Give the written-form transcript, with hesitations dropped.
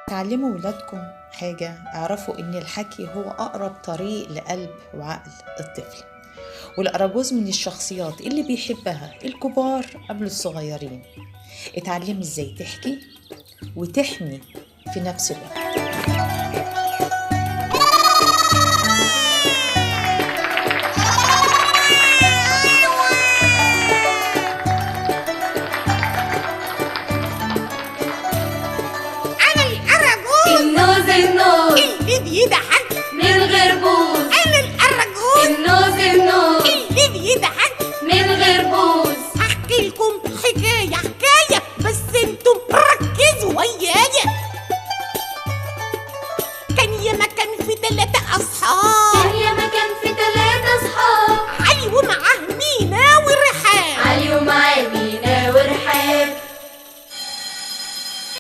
تعلموا ولادكم حاجة، اعرفوا إن الحكي هو أقرب طريق لقلب وعقل الطفل، والأراجوز من الشخصيات اللي بيحبها الكبار قبل الصغيرين. اتعلمي إزاي تحكي وتحمي في نفس الوقت. النوز اللي بيضحك